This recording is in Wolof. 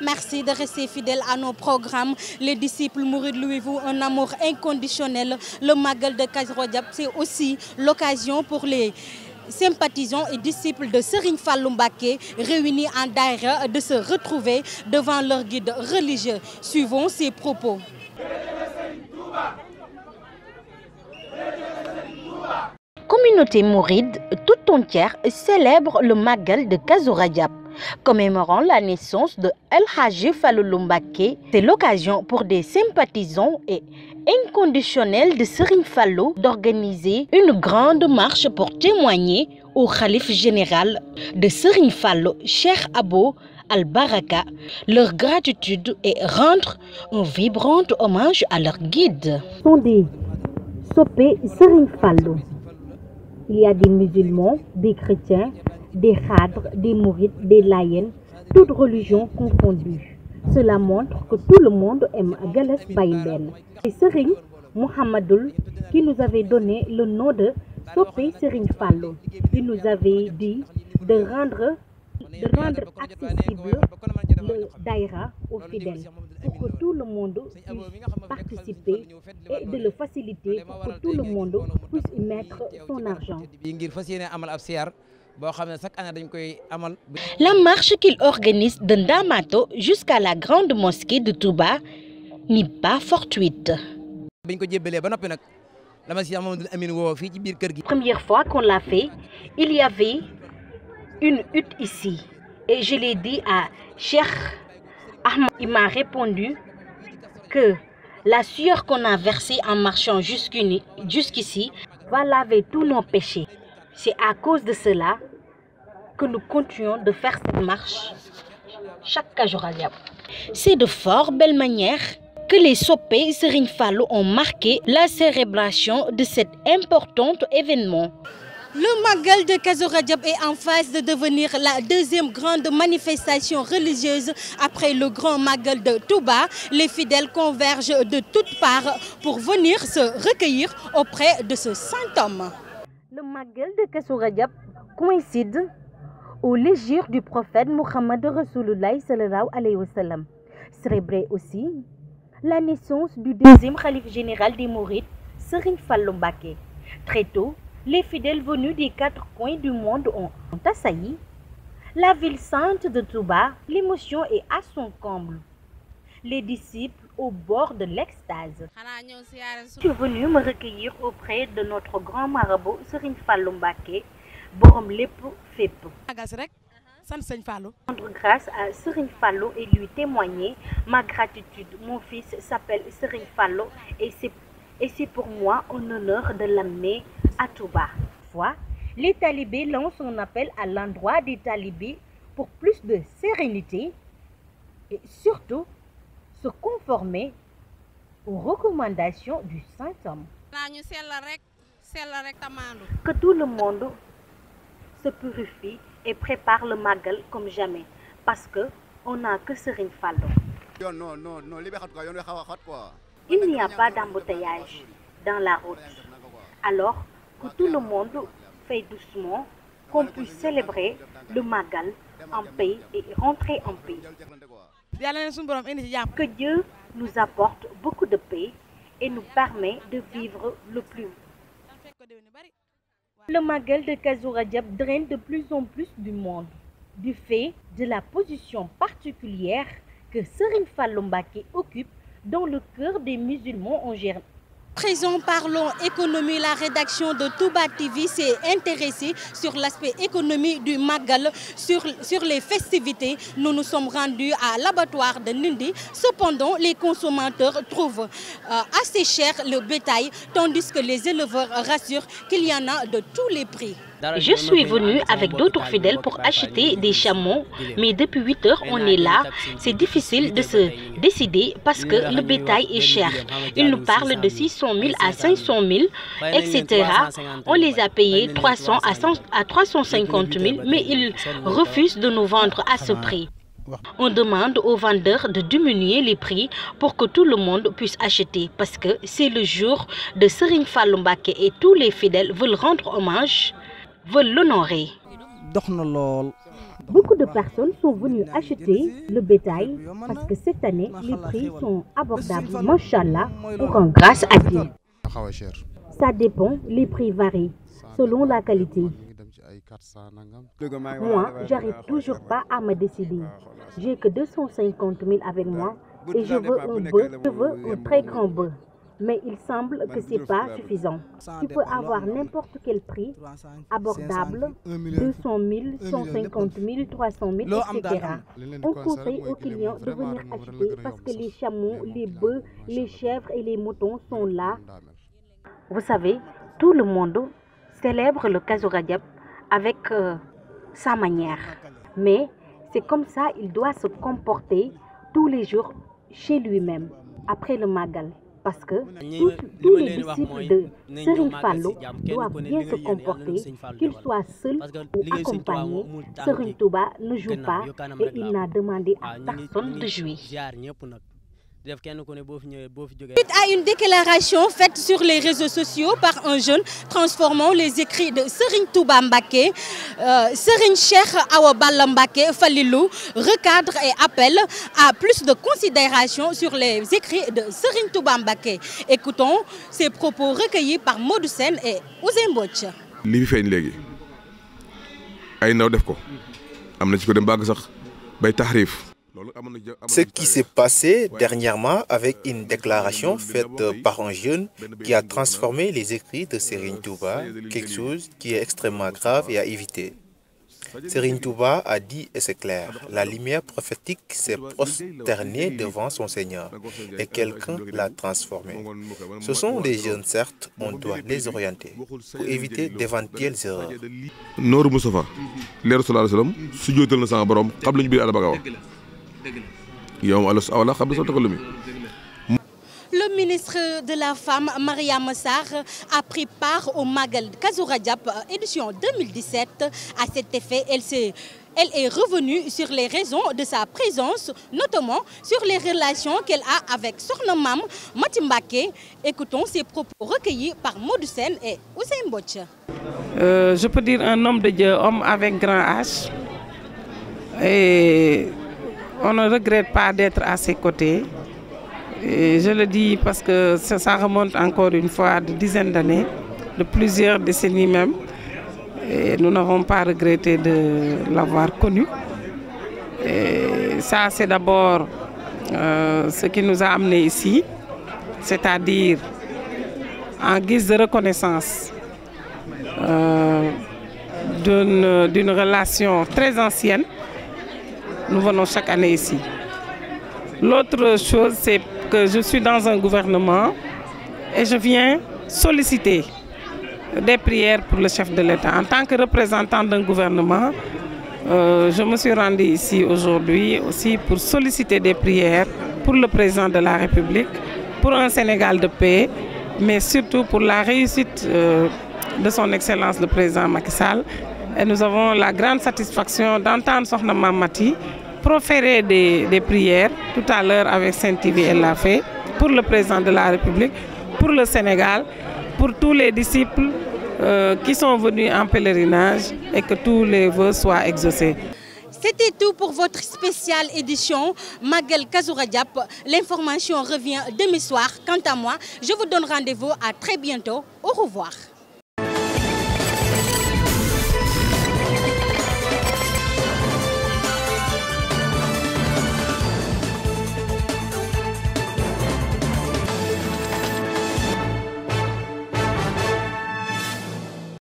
merci de rester fidèles à nos programmes. Les disciples mourides louez-vous un amour inconditionnel. Le Magal de Kazu Rajab, c'est aussi l'occasion pour les sympathisants et disciples de Serigne Fallou Mbacké réunis en daïra de se retrouver devant leur guide religieux. Suivons ses propos. Communauté mouride toute entière célèbre le Magal de Kazu Rajab, commémorant la naissance de El Hadji Fallou Mbacké. C'est l'occasion pour des sympathisants et inconditionnels de Serigne Fallou d'organiser une grande marche pour témoigner au khalife général de Serigne Fallou, Cheikh Abou Al Baraka, leur gratitude et rendre un vibrant hommage à leur guide. Ce sont des soppés Serigne Fallou. Il y a des musulmans, des chrétiens, des khadres, des mourides, des layènes, toutes religions confondues. Cela montre que tout le monde aime Galas Baye Mbène. C'est Serigne Mohamedoul qui nous avait donné le nom de Soppé Serigne Fallou. Il nous avait dit de rendre accessible le daïra aux fidèles pour que tout le monde puisse participer et de le faciliter pour que tout le monde puisse y mettre son argent. La marche qu'il organise de Ndamato jusqu'à la grande mosquée de Touba n'est pas fortuite. Première fois qu'on l'a fait, il y avait une hutte ici. Et je l'ai dit à Cheikh Ahmed. Il m'a répondu que la sueur qu'on a versée en marchant jusqu'ici va laver tous nos péchés. C'est à cause de cela que nous continuons de faire cette marche chaque Kazu Rajab. C'est de fort belle manière que les soppés Serigne Fallou ont marqué la célébration de cet important événement. Le Magal de Kazu Rajab est en phase de devenir la deuxième grande manifestation religieuse après le grand Magal de Touba. Les fidèles convergent de toutes parts pour venir se recueillir auprès de ce saint homme. Le Magal de Kazu Rajab coïncide au légir du prophète Mohammed Rasulullah sallallahu alayhi wa sallam. Célébrer aussi la naissance du deuxième khalife général des Mourides, Serigne Fallou Mbacké. Très tôt, les fidèles venus des quatre coins du monde ont assailli la ville sainte de Touba. L'émotion est à son comble. Les disciples au bord de l'extase. Je suis venu me recueillir auprès de notre grand marabout Serigne Fallou Mbacké, borom lépp fépp. Rendre grâce à Serigne Fallou et lui témoigner ma gratitude. Mon fils s'appelle Serigne Fallou et c'est pour moi un honneur de l'amener à Touba. Les talibés lancent un appel à l'endroit des talibés pour plus de sérénité et surtout se conformer aux recommandations du saint homme. Que tout le monde se purifie et prépare le Magal comme jamais parce que on n'a que Serigne Fallou. Il n'y a pas d'embouteillage dans la route. Alors que tout le monde fait doucement, qu'on puisse célébrer le Magal en paix et rentrer en paix. Que Dieu nous apporte beaucoup de paix et nous permet de vivre le plus. Le Magal de Kazu Rajab draine de plus en plus du monde, du fait de la position particulière que Serigne Fallou Mbacké occupe dans le cœur des musulmans en général. Présent Parlons économie, la rédaction de Touba TV s'est intéressée sur l'aspect économique du Magal, sur les festivités. Nous nous sommes rendus à l'abattoir de Ndindy. Cependant, les consommateurs trouvent assez cher le bétail, tandis que les éleveurs rassurent qu'il y en a de tous les prix. Je suis venu avec d'autres fidèles pour acheter des chameaux, mais depuis 8 heures, on est là. C'est difficile de se décider parce que le bétail est cher. Ils nous parlent de 600 000 à 500 000, etc. On les a payés 300 à 350 000, mais ils refusent de nous vendre à ce prix. On demande aux vendeurs de diminuer les prix pour que tout le monde puisse acheter parce que c'est le jour de Serigne Fallou Mbacké et tous les fidèles veulent rendre hommage, veulent l'honorer. Beaucoup de personnes sont venues acheter le bétail parce que cette année, les prix sont abordables. Machallah, on rend grâce à Dieu. Ça dépend, les prix varient selon la qualité. Moi, j'arrive toujours pas à me décider. J'ai que 250 000 avec moi et je veux un très grand bœuf. Mais il semble que ce n'est pas suffisant. Tu peux avoir n'importe quel prix abordable, 200 000, 150 000, 300 000, etc. On conseille aux clients de venir acheter parce que les chameaux, les bœufs, les chèvres et les moutons sont là. Vous savez, tout le monde célèbre le Kazu Rajab avec sa manière. Mais c'est comme ça qu'il doit se comporter tous les jours chez lui-même, après le Magal. Parce que tous les disciples de Serigne Fallou doivent bien se comporter, qu'ils soient seuls ou accompagnés. Serigne Touba ne joue pas et il n'a demandé à personne de jouer. Suite à une déclaration faite sur les réseaux sociaux par un jeune transformant les écrits de Serigne Touba Mbacké, Serigne Cheikh Awa Balla Mbacké Falilou recadre et appelle à plus de considération sur les écrits de Serigne Touba Mbacké. Écoutons ces propos recueillis par Modou Sène et Ouzin Mbodj. li fi feeñ léegi ay ndaw def ko am na ci ko dem bàgg sax bay taxriif. Ce qui s'est passé dernièrement avec une déclaration faite par un jeune qui a transformé les écrits de Serigne Touba, quelque chose qui est extrêmement grave et à éviter. Serigne Touba a dit, et c'est clair, la lumière prophétique s'est prosternée devant son Seigneur et quelqu'un l'a transformé. Ce sont des jeunes, certes, on doit les orienter pour éviter d'éventuelles erreurs. Nooru Moustapha leeru sallallahu alayhi wa sallam su jootal na sama borom xam lañu biir Alba Gawa. Le ministre de la Femme, Mariama Sarr, a pris part au Magal Kazu Rajab édition 2017. À cet effet, elle est revenue sur les raisons de sa présence, notamment sur les relations qu'elle a avec Sokhna Mame Maty Mbacké. Écoutons ces propos recueillis par Modou Sène et Ouzin Mbodj. Je peux dire un homme de Dieu, homme avec grand H. Et on ne regrette pas d'être à ses côtés. Et je le dis parce que ça remonte encore une fois de dizaines d'années, de plusieurs décennies même. Et nous n'avons pas regretté de l'avoir connu. Et ça, c'est d'abord ce qui nous a amenés ici, c'est-à-dire en guise de reconnaissance d'une relation très ancienne. Nous venons chaque année ici. L'autre chose, c'est que je suis dans un gouvernement et je viens solliciter des prières pour le chef de l'État. En tant que représentant d'un gouvernement, je me suis rendue ici aujourd'hui aussi pour solliciter des prières pour le président de la République, pour un Sénégal de paix, mais surtout pour la réussite de son Excellence le président Macky Sall. Et nous avons la grande satisfaction d'entendre Sokhna Mame Maty proférer des prières. Tout à l'heure avec Saint-TV, elle l'a fait pour le président de la République, pour le Sénégal, pour tous les disciples qui sont venus en pèlerinage et que tous les vœux soient exaucés. C'était tout pour votre spéciale édition Magal Kazu Rajab. L'information revient demain soir. Quant à moi, je vous donne rendez-vous à très bientôt. Au revoir.